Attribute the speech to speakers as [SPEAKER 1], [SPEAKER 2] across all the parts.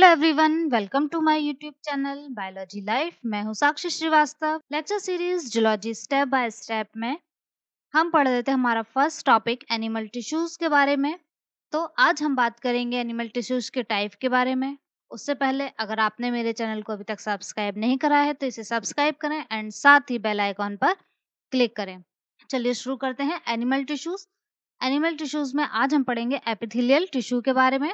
[SPEAKER 1] Hello everyone, welcome to my YouTube channel biology life. मैं हूं Sakshi Srivastava. Lecture series zoology step by step में हम पढ़ रहे थे हमारा फर्स्ट टॉपिक एनिमल टिश्यूज के बारे में। तो आज हम बात करेंगे एनिमल टिश्यूज के टाइप के बारे में। उससे पहले अगर आपने मेरे चैनल को अभी तक सब्सक्राइब नहीं करा है तो इसे सब्सक्राइब करें एंड साथ ही बेल आइकॉन पर क्लिक करें। चलिए शुरू करते हैं एनिमल टिश्यूज। एनिमल टिश्यूज में आज हम पढ़ेंगे एपिथेलियल टिश्यू के बारे में।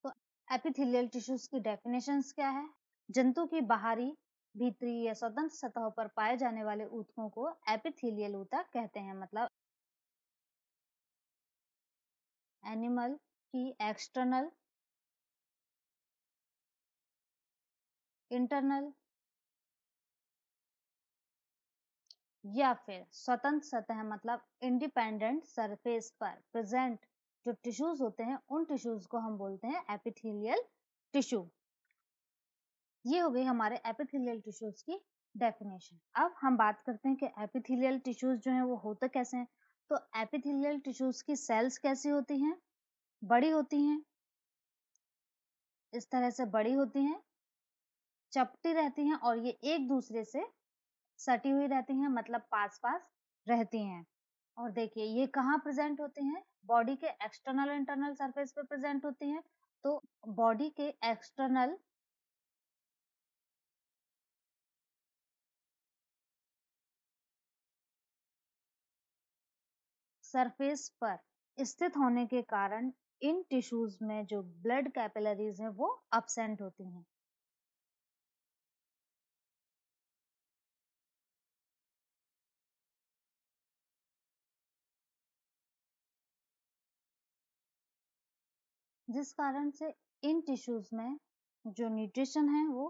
[SPEAKER 1] तो एपिथेलियल टिश्यूज की डेफिनेशंस क्या है? जंतु की बाहरी, भीतरी या स्वतंत्र सतहों पर पाए जाने वाले ऊतकों को एपिथेलियल ऊतक कहते हैं। मतलब एनिमल की एक्सटर्नल, इंटरनल या फिर स्वतंत्र सतह मतलब इंडिपेंडेंट सरफेस पर प्रेजेंट जो टिश्यूज होते हैं उन टिश्यूज को हम बोलते हैं एपिथेलियल टिश्यू। ये हो गई हमारे एपिथेलियल टिश्यूज की डेफिनेशन। अब हम बात करते हैं कि एपिथेलियल टिश्यूज जो हैं वो होते कैसे हैं। तो एपिथेलियल टिश्यूज की सेल्स कैसी होती हैं? बड़ी होती हैं, इस तरह से बड़ी होती हैं, चपटी रहती हैं और ये एक दूसरे से सटी हुई रहती हैं, मतलब पास पास रहती हैं। और देखिए ये कहाँ प्रेजेंट होती हैं? बॉडी के एक्सटर्नल इंटरनल सरफेस पे प्रेजेंट होती हैं। तो बॉडी के एक्सटर्नल सरफेस पर स्थित होने के कारण इन टिश्यूज में जो ब्लड कैपिलरीज हैं वो अब्सेंट होती हैं। जिस कारण से इन टिश्यूज में जो न्यूट्रिशन है वो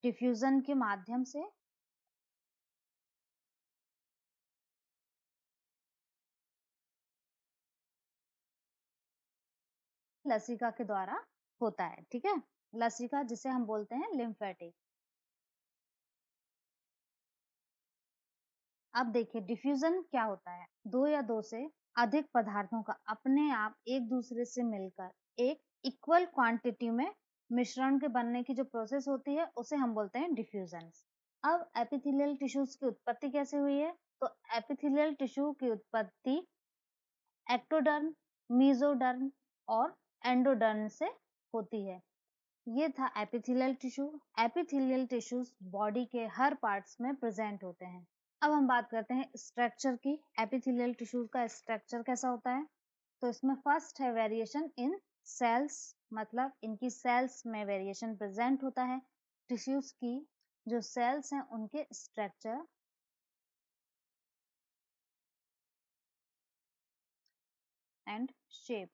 [SPEAKER 1] डिफ्यूजन के माध्यम से लसिका के द्वारा होता है। ठीक है, लसिका जिसे हम बोलते हैं लिम्फेटिक। अब देखिए डिफ्यूजन क्या होता है? दो या दो से अधिक पदार्थों का अपने आप एक दूसरे से मिलकर एक इक्वल क्वांटिटी में मिश्रण के बनने की जो प्रोसेस होती है उसे हम बोलते हैं डिफ्यूजन। अब एपिथेलियल टिश्यूज की उत्पत्ति कैसे हुई है? तो एपिथेलियल टिश्यू की उत्पत्ति एक्टोडर्म, मेसोडर्म और एंडोडर्म से होती है। ये था epithelial tissue. Epithelial tissues body के हर पार्ट्स में प्रेजेंट होते हैं। अब हम बात करते हैं स्ट्रक्चर की। एपिथेलियल टिश्यूज का स्ट्रक्चर कैसा होता है? तो इसमें फर्स्ट है वेरिएशन इन सेल्स, मतलब इनकी सेल्स में वेरिएशन प्रेजेंट होता है। टिश्यूज की जो सेल्स हैं उनके स्ट्रक्चर एंड शेप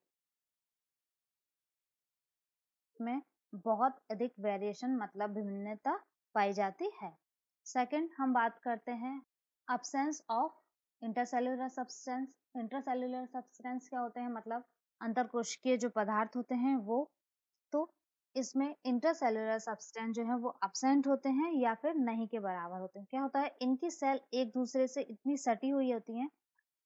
[SPEAKER 1] में बहुत अधिक वेरिएशन मतलब विभिन्नता पाई जाती है। सेकंड हम बात करते हैं absence of intercellular substance. Intercellular substance क्या होते हैं? मतलब अंतरकोशिकीय जो पदार्थ होते हैं वो। तो इसमें इंटरसेल्युलर सब्सटेंस जो है वो अब्सेंट होते हैं या फिर नहीं के बराबर होते हैं। क्या होता है? इनकी सेल एक दूसरे से इतनी सटी हुई होती हैं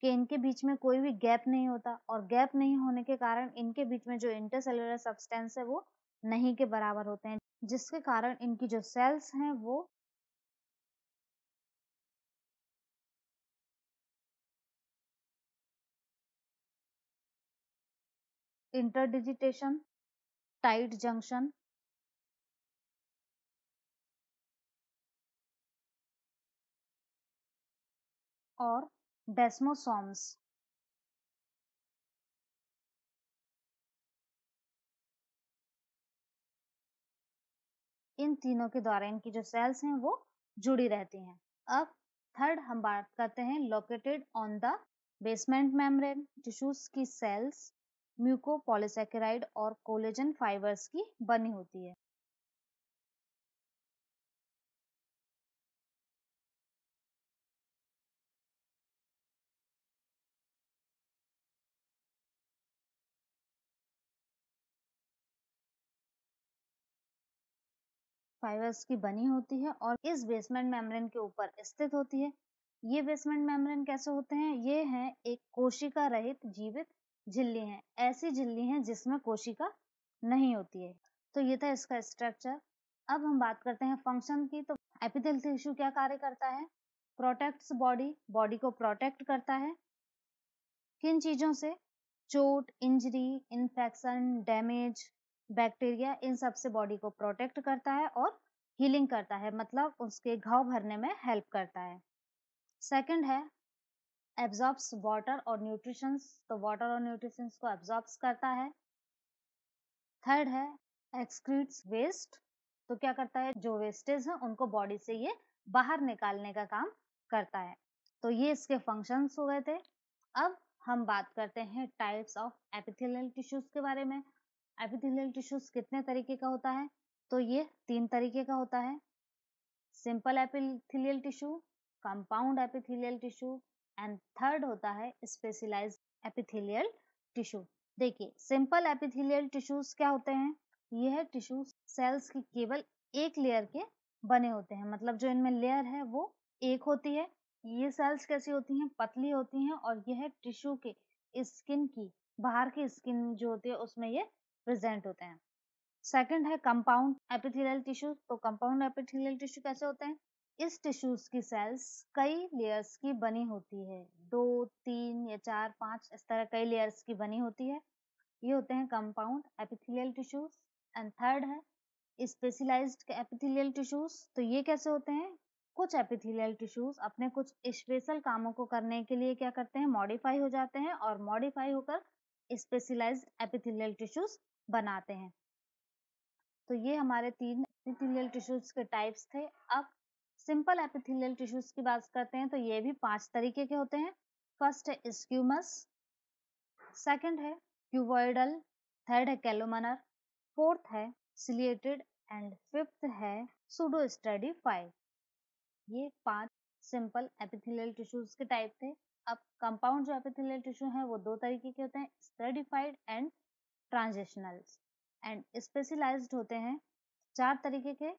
[SPEAKER 1] कि इनके बीच में कोई भी गैप नहीं होता, और गैप नहीं होने के कारण इनके बीच में जो इंटरसेल्युलर सब्सटेंस है वो नहीं के बराबर होते हैं, जिसके कारण इनकी जो सेल्स हैं वो इंटरडिजिटेशन, टाइट जंक्शन और डेस्मोसोम्स, इन तीनों के द्वारा इनकी जो सेल्स हैं वो जुड़ी रहती हैं। अब थर्ड हम बात करते हैं located on the basement membrane. Tissues की सेल्स म्यूकोपॉलीसैकेराइड और कोलेजन फाइबर्स की बनी होती है। फाइबर्स की बनी होती है और इस बेसमेंट मेम्ब्रेन के ऊपर स्थित होती है। ये बेसमेंट मेम्ब्रेन कैसे होते हैं? ये हैं एक कोशिका रहित जीवित झिल्ली हैं। ऐसी झिल्ली हैं जिसमें कोशिका नहीं होती है। तो ये था इसका स्ट्रक्चर। अब हम बात करते हैं फंक्शन की। तो एपिथेलियल टिश्यू क्या कार्य करता है? प्रोटेक्ट्स बॉडी, बॉडी को प्रोटेक्ट करता है। किन चीजों से? चोट, इंजरी, इन्फेक्शन, डैमेज, बैक्टीरिया, इन सब से बॉडी को प्रोटेक्ट करता है और हीलिंग करता है, मतलब उसके घाव भरने में हेल्प करता है। सेकंड है एब्जॉर्ब्स वाटर और न्यूट्रिशंस, तो वाटर और न्यूट्रिशंस को एब्जॉर्ब्स करता है। थर्ड है एक्सक्रीट्स वेस्ट, तो क्या करता है? जो वेस्टेज है उनको बॉडी से ये बाहर निकालने का काम करता है। तो ये इसके फंक्शंस हो गए थे। अब हम बात करते हैं टाइप्स ऑफ एपिथेलियल टिश्यूज के बारे में। एपिथेलियल टिश्यूज कितने तरीके का होता है? तो ये 3 तरीके का होता है। Simple epithelial tissue, compound epithelial tissue and third होता है स्पेशलाइज्ड एपिथेलियल टिश्यू। देखिए, सिंपल एपिथेलियल टिश्यूज क्या होते हैं? यह टिश्यू सेल्स की केवल एक लेयर के बने होते हैं, मतलब जो इनमें लेयर है वो एक होती है। ये सेल्स कैसी होती हैं? पतली होती हैं और यह टिश्यू के स्किन की बाहर की स्किन जो होती है उसमें ये प्रेजेंट होते हैं। सेकंड है कंपाउंड एपिथेलियल टिश्यू। तो कंपाउंड एपिथेलियल टिश्यू कैसे होते हैं? इस टिश्यूज की सेल्स कई लेयर्स की बनी होती है, 2, 3 या 4, 5 इस तरह कई लेयर्स की बनी होती है। ये होते हैं compound epithelial tissues. And third है स्पेशलाइज्ड एपिथेलियल टिश्यूज। तो ये कैसे होते हैं? कुछ एपिथेलियल टिश्यूज अपने कुछ स्पेशल कामों को करने के लिए क्या करते हैं? मॉडिफाई हो जाते हैं और मॉडिफाई होकर स्पेशलाइज्ड एपिथेलियल टिश्यूज बनाते हैं। तो ये हमारे 3 एपिथेलियल टिश्यूज के टाइप्स थे। अब सिंपल एपिथेलियल टिश्यूज की बात करते हैं तो ये भी 5 तरीके के होते हैं। फर्स्ट है स्क्यूमस, सेकंड है क्यूबॉइडल, थर्ड है कैलोमनर, फोर्थ है सिलिएटेड एंड फिफ्थ है सूडो स्ट्रेटिफाइड। ये 5 सिंपल एपिथेलियल टिश्यूज के टाइप थे। अब कंपाउंड जो एपिथेलियल टिश्यू है वो 2 तरीके के होते हैं, stratified and transitional. And specialised होते हैं 4 तरीके के,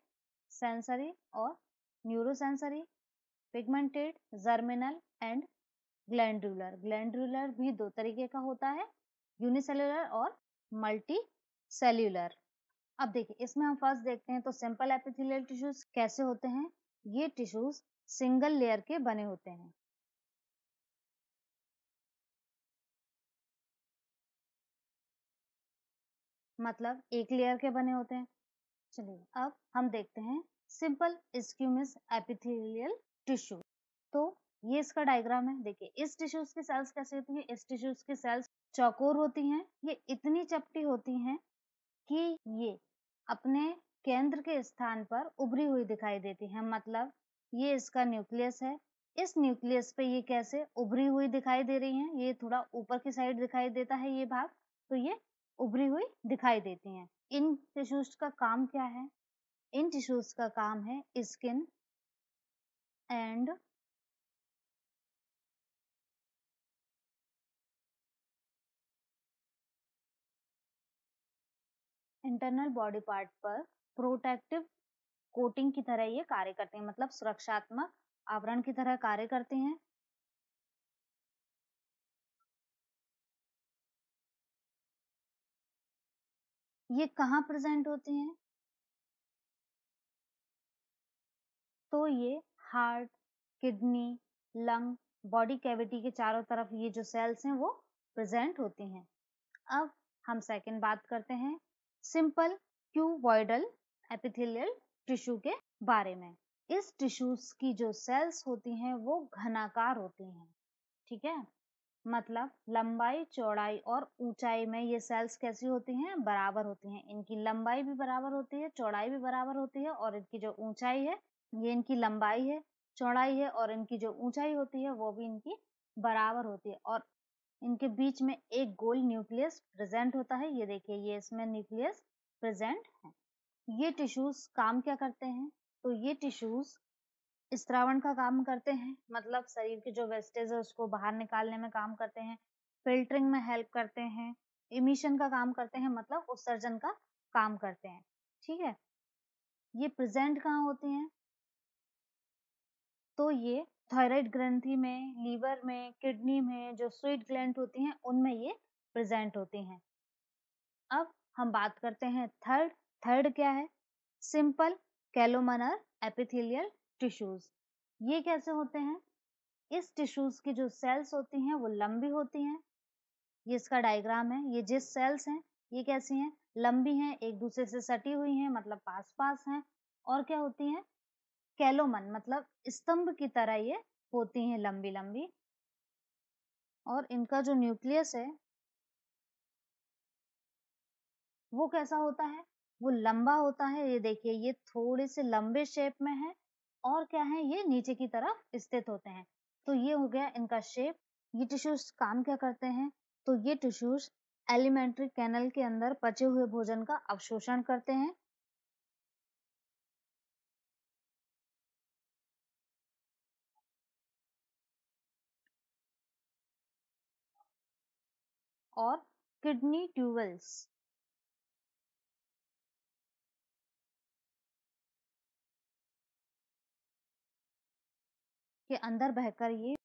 [SPEAKER 1] सेंसरी और neurosensory, pigmented, germinal and glandular. Glandular भी 2 तरीके का होता है, यूनिसेलुलर और मल्टी सेल्यूलर। अब देखिए, इसमें हम फर्स्ट देखते हैं तो सिंपल एपिथेलियल टिश्यूज कैसे होते हैं? ये टिश्यूज सिंगल लेयर के बने होते हैं। मतलब एक लेयर के बने होते हैं। चलिए अब हम देखते हैं सिंपल स्क्यूमस एपिथेलियल टिश्यू। तो ये इसका डायग्राम है। देखिए, इस टिश्यूज की सेल्स कैसे होती है? इस टिश्यूज की सेल्स चौकोर होती हैं। ये इतनी चपटी होती हैं कि ये अपने केंद्र के स्थान पर उभरी हुई दिखाई देती हैं। मतलब ये इसका न्यूक्लियस है। इस न्यूक्लियस पे ये कैसे उभरी हुई दिखाई दे रही हैं? ये थोड़ा ऊपर की साइड दिखाई देता है ये भाग, तो ये उभरी हुई दिखाई देती हैं। इन टिश्यूज का काम क्या है? इन टिश्यूज का काम है skin and internal body part पर प्रोटेक्टिव कोटिंग की तरह ये कार्य करते हैं, मतलब सुरक्षात्मक आवरण की तरह कार्य करते हैं। ये कहाँ प्रेजेंट होती हैं? तो ये heart, kidney, lung, body cavity के चारों तरफ ये जो सेल्स हैं वो प्रेजेंट होती हैं। अब हम सेकंड बात करते हैं सिंपल क्यूबॉइडल एपिथेलियल टिश्यू के बारे में। इस टिश्यूज की जो सेल्स होती हैं वो घनाकार होती हैं, ठीक है? मतलब लंबाई, चौड़ाई और ऊंचाई में ये सेल्स कैसी होती हैं? बराबर होती हैं। इनकी लंबाई भी बराबर होती है, चौड़ाई भी बराबर होती है और इनकी जो ऊंचाई है, ये इनकी लंबाई है, चौड़ाई है और इनकी जो ऊंचाई होती है वो भी इनकी बराबर होती है। और इनके बीच में एक गोल न्यूक्लियस प्रेजेंट होता है। ये देखिए, ये इसमें न्यूक्लियस प्रेजेंट है। ये टिश्यूज काम क्या करते हैं? तो ये टिश्यूज स्त्रावण का काम करते हैं, मतलब शरीर के जो वेस्टेज है उसको बाहर निकालने में काम करते हैं, फिल्टरिंग में हेल्प करते हैं, इमिशन का काम करते हैं, मतलब उत्सर्जन का काम करते हैं, ठीक है? ये प्रेजेंट कहाँ होती हैं? तो ये थायराइड ग्रंथि में, लीवर में, किडनी में जो स्वीट ग्लैंड होती हैं उनमें ये प्रेजेंट होती हैं। अब हम बात करते हैं थर्ड। थर्ड क्या है? Simple columnar epithelial tissues. ये कैसे होते हैं? इस टिश्यूज की जो सेल्स होती हैं वो लंबी होती हैं। ये इसका डायग्राम है। ये जिस सेल्स हैं ये कैसी हैं? लंबी हैं, एक दूसरे से सटी हुई हैं, मतलब पास पास हैं। और क्या होती हैं? कैलोमन मतलब स्तंभ की तरह ये होती हैं, लंबी लंबी। और इनका जो न्यूक्लियस है वो कैसा होता है? वो लंबा होता है। ये देखिए, ये थोड़े से लंबे शेप में है। और क्या है? ये नीचे की तरफ स्थित होते हैं। तो ये हो गया इनका शेप। ये टिश्यूज काम क्या करते हैं? तो ये टिश्यूज एलिमेंट्री कैनल के अंदर पचे हुए भोजन का अवशोषण करते हैं। और किडनी ट्यूबल्स के अंदर बहकर ये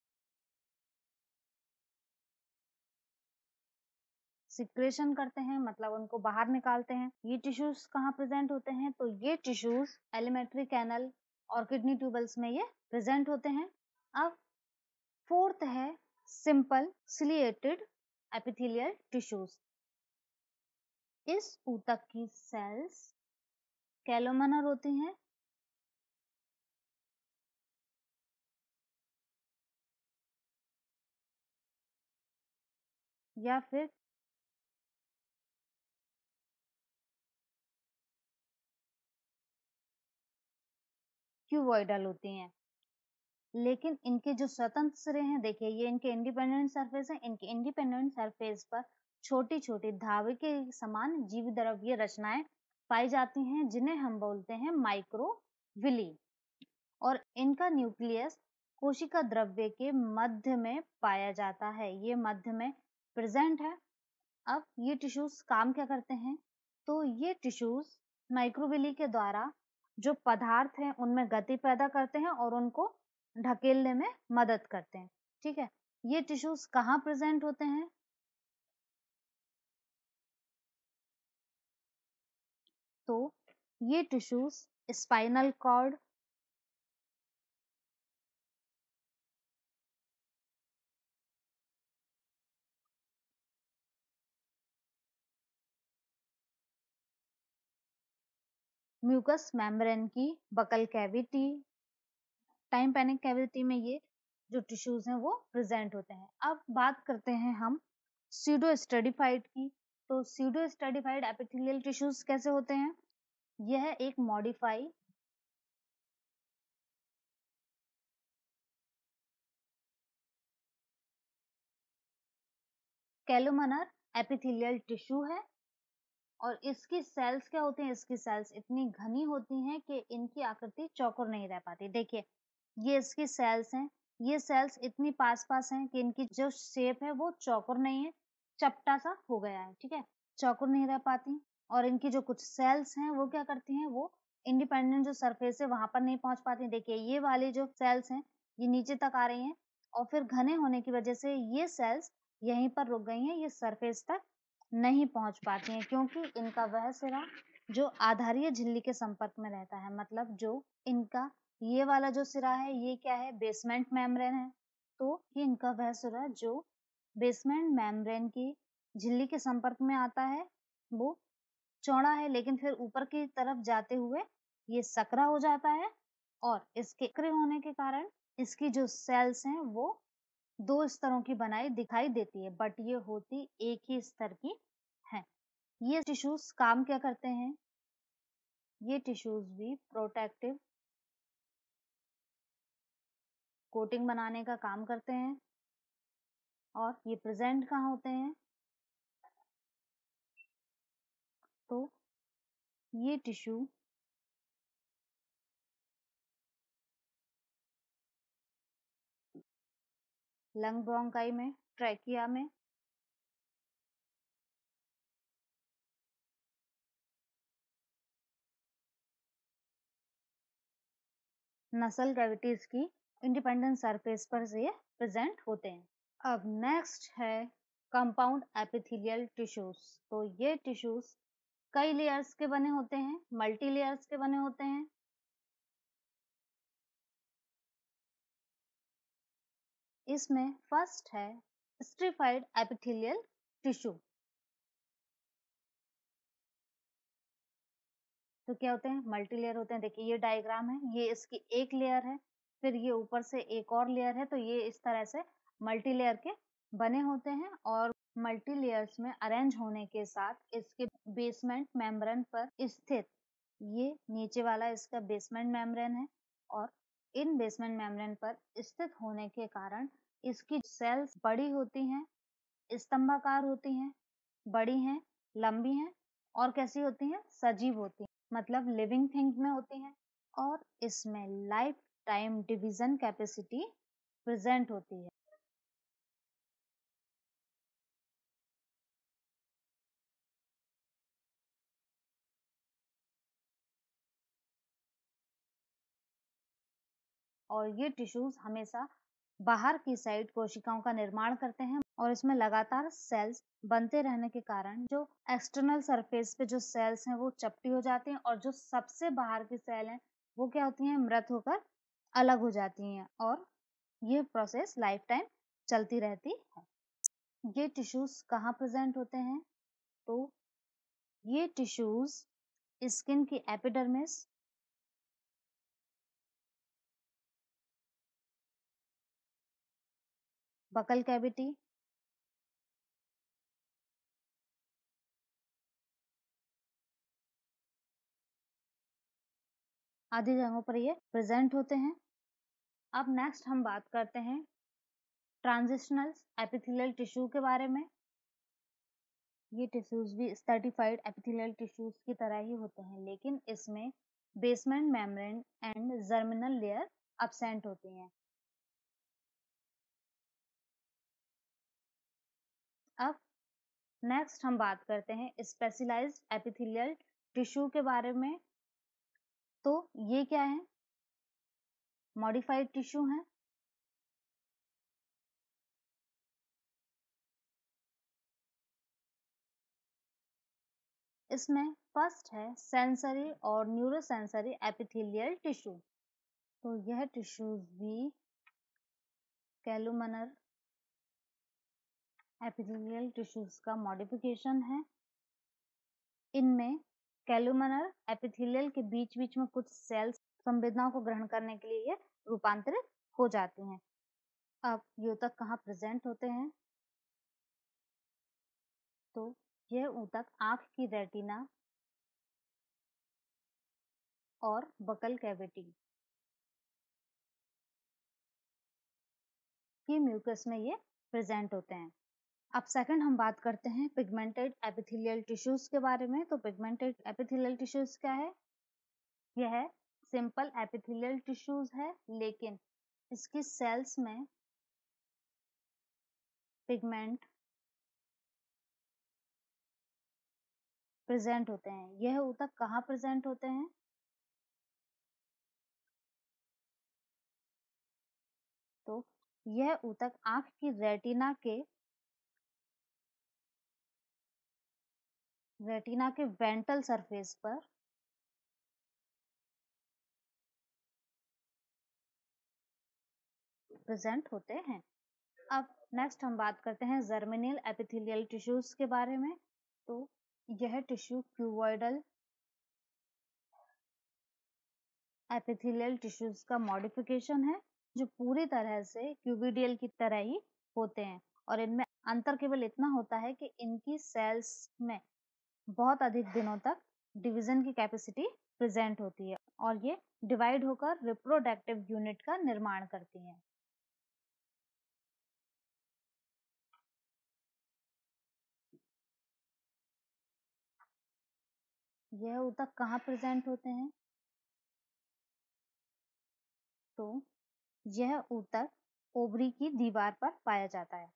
[SPEAKER 1] सिक्रेशन करते हैं, मतलब उनको बाहर निकालते हैं। ये टिश्यूज कहाँ प्रेजेंट होते हैं? तो ये टिश्यूज एलिमेंट्री कैनल और किडनी ट्यूबल्स में ये प्रेजेंट होते हैं। अब फोर्थ है सिंपल सिलिएटेड एपिथेलियल टिश्यूज। इस ऊतक की सेल्स कैलोमनर होती हैं या फिर क्यूबॉइडल होती हैं। लेकिन इनके जो स्वतंत्र सिरे हैं, देखिए ये इनके इंडिपेंडेंट सरफेस है। इनके इंडिपेंडेंट सरफेस पर छोटी छोटी धावे के समान जीव द्रव्य रचनाएं पाई जाती हैं, जिन्हें हम बोलते हैं माइक्रोविली। और इनका न्यूक्लियस कोशिका द्रव्य के मध्य में पाया जाता है। ये मध्य में प्रेजेंट है। अब ये टिश्यूज काम क्या करते हैं? तो ये टिश्यूज माइक्रोविली के द्वारा जो पदार्थ हैं उनमें गति पैदा करते हैं और उनको ढकेलने में मदद करते हैं। ठीक है। ये टिश्यूज कहाँ प्रेजेंट होते हैं? तो ये tissues spinal cord, mucous membrane की बकल कैविटी, टाइम्पैनिक कैविटी में ये जो टिश्यूज हैं वो प्रेजेंट होते हैं। अब बात करते हैं हम स्यूडो स्ट्रेटिफाइड की। तो स्यूडो स्ट्रेटिफाइड एपिथेलियल टिश्यूज कैसे होते हैं? यह एक मॉडिफाई कैलोमनर एपिथेलियल टिश्यू है। और इसकी सेल्स क्या होती हैं? इसकी सेल्स इतनी घनी होती हैं कि इनकी आकृति चौकोर नहीं रह पाती। देखिए, ये इसकी सेल्स हैं। ये सेल्स इतनी पास पास हैं कि इनकी जो शेप है वो चौकोर नहीं है, चपटा सा हो गया है। ठीक है, चौकोर नहीं रह पाती। और इनकी जो कुछ सेल्स हैं वो क्या करती हैं? वो इंडिपेंडेंट जो सरफेस है वहां पर नहीं पहुंच पाती। देखिए, ये वाली जो सेल्स हैं ये नीचे तक आ रही हैं, और फिर घने होने की वजह से ये सेल्स यहीं पर रुक गई हैं, ये सरफेस तक नहीं पहुंच पाती हैं, क्योंकि इनका वह सिरा जो आधारीय झिल्ली के संपर्क में रहता है, मतलब जो इनका ये वाला जो सिरा है ये क्या है? बेसमेंट मेम्ब्रेन है। तो ये इनका वह सिरा जो बेसमेंट मेम्ब्रेन की झिल्ली के संपर्क में आता है वो चौड़ा है, लेकिन फिर ऊपर की तरफ जाते हुए ये सकरा हो जाता है। और इसके सकरे होने के कारण इसकी जो सेल्स हैं वो दो स्तरों की बनाई दिखाई देती है, बट ये होती एक ही स्तर की है। ये टिश्यूज काम क्या करते हैं? ये टिश्यूज भी प्रोटेक्टिव कोटिंग बनाने का काम करते हैं। और ये प्रेजेंट कहाँ होते हैं? तो ये टिश्यू लंग ब्रोंकाई में, ट्रैकिया में, नसल कैविटीज की इंडिपेंडेंट सरफेस पर ये प्रेजेंट होते हैं। अब नेक्स्ट है कंपाउंड एपिथेलियल टिश्यूज। तो ये टिश्यूज कई लेयर्स के बने होते हैं, मल्टी लेयर्स के बने होते हैं। इसमें फर्स्ट है स्ट्रिफाइड एपिथेलियल टिश्यू। तो क्या होते हैं, मल्टी लेयर होते हैं। देखिए ये डायग्राम है, ये इसकी एक लेयर है, फिर ये ऊपर से एक और लेयर है, तो ये इस तरह से मल्टी लेयर के बने होते हैं। और मल्टी लेयर्स में अरेंज होने के साथ इसके बेसमेंट मेम्ब्रेन पर स्थित, ये नीचे वाला इसका बेसमेंट मेम्ब्रेन है, और इन बेसमेंट मेम्ब्रेन पर स्थित होने के कारण इसकी सेल्स बड़ी होती हैं, स्तंभाकार होती हैं, बड़ी हैं, लंबी हैं, और कैसी होती हैं, सजीव होती हैं, मतलब लिविंग थिंग्स में होती हैं। और इसमें life time division capacity present होती है। और ये टिश्यूज हमेशा बाहर की साइड कोशिकाओं का निर्माण करते हैं, और इसमें लगातार सेल्स बनते रहने के कारण जो एक्सटर्नल सरफेस पे जो सेल्स हैं वो चपटी हो जाती हैं, और जो सबसे बाहर की सेल हैं वो क्या होती हैं, मृत होकर अलग हो जाती हैं। और ये प्रोसेस लाइफ टाइम चलती रहती है। ये टिश्यूज कहाँ प्रेजेंट होते हैं, तो ये टिश्यूज स्किन की एपिडर्मिस, बकल कैविटी, आदि जगहों पर ये प्रेजेंट होते हैं। अब नेक्स्ट हम बात करते हैं ट्रांजिशनल एपिथेलियल टिश्यू के बारे में। ये टिश्यूज भी स्ट्रैटिफाइड एपिथेलियल टिश्यूज की तरह ही होते हैं, लेकिन इसमें basement membrane and germinal layer absent होती हैं। अब नेक्स्ट हम बात करते हैं स्पेशलाइज्ड एपिथेलियल टिश्यू के बारे में। तो ये क्या है, मॉडिफाइड टिश्यू है। इसमें फर्स्ट है सेंसरी और न्यूरोसेंसरी एपिथेलियल टिश्यू। तो यह टिश्यूज भी कैलुमनर एपिथेलियल टिश्यूज का मॉडिफिकेशन है। इनमें कैलुमनर एपिथेलियल के बीच बीच में कुछ सेल्स संवेदनाओं को ग्रहण करने के लिए ये रूपांतरित हो जाती हैं। अब ये ऊतक कहाँ प्रेजेंट होते हैं, तो यह ऊतक आंख की रेटिना और बकल कैविटी की म्यूकस में ये प्रेजेंट होते हैं। अब सेकंड हम बात करते हैं पिगमेंटेड एपिथेलियल टिश्यूज के बारे में। तो पिगमेंटेड एपिथेलियल टिश्यूज क्या है, यह सिंपल एपिथेलियल टिश्यूज है, लेकिन इसकी सेल्स में पिगमेंट प्रेजेंट होते हैं। यह ऊतक कहाँ प्रेजेंट होते हैं, तो यह ऊतक आंख की रेटिना के वेंट्रल सरफेस पर प्रेजेंट होते हैं। अब नेक्स्ट हम बात करते हैं जर्मिनल एपिथेलियल टिश्यूज के बारे में। तो यह टिश्यू क्यूबॉइडल एपिथेलियल टिश्यूज का मॉडिफिकेशन है, जो पूरी तरह से क्यूबिडियल की तरह ही होते हैं। और इनमें अंतर केवल इतना होता है कि इनकी सेल्स में बहुत अधिक दिनों तक डिवीजन की कैपेसिटी प्रेजेंट होती है, और ये डिवाइड होकर रिप्रोडक्टिव यूनिट का निर्माण करती हैं। यह ऊतक कहाँ प्रेजेंट होते हैं, तो यह ऊतक ओवरी की दीवार पर पाया जाता है।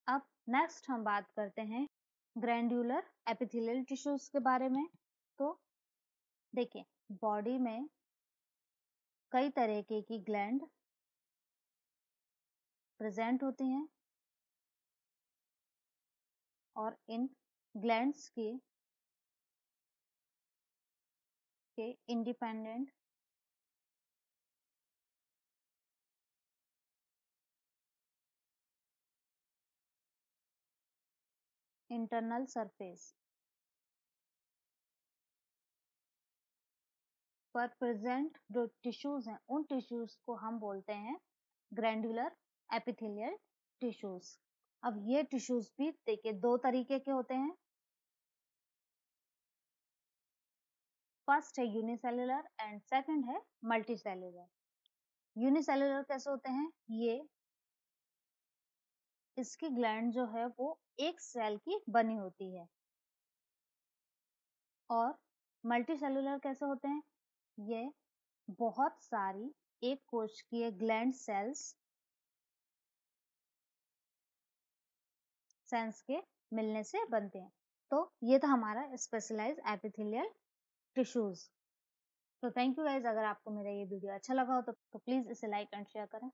[SPEAKER 1] अब नेक्स्ट हम बात करते हैं ग्रैंड्यूलर एपिथेलियल टिश्यूज के बारे में। तो देखिए, बॉडी में कई तरीके की ग्लैंड प्रेजेंट होती हैं और इन ग्लैंड्स के इंडिपेंडेंट इंटरनल सरफेस पर प्रेजेंट जो टिश्यूज हैं, उन टिश्यूज को हम बोलते हैं ग्रैंडुलर एपिथेलियल टिश्यूज। अब ये टिश्यूज भी देखिए दो तरीके के होते हैं। फर्स्ट है यूनिसेलुलर एंड सेकंड है मल्टीसेलुलर। यूनिसेलुलर कैसे होते हैं? ये इसकी ग्लैंड जो है वो एक सेल की बनी होती है। और मल्टीसेलुलर कैसे होते हैं? ये बहुत सारी एक कोशिकीय ग्लैंड सेल्स के मिलने से बनते हैं। तो ये था हमारा स्पेशलाइज्ड एपिथेलियल टिश्यूज। तो थैंक यू गाइज, अगर आपको मेरा ये वीडियो अच्छा लगा हो तो प्लीज इसे लाइक एंड शेयर करें।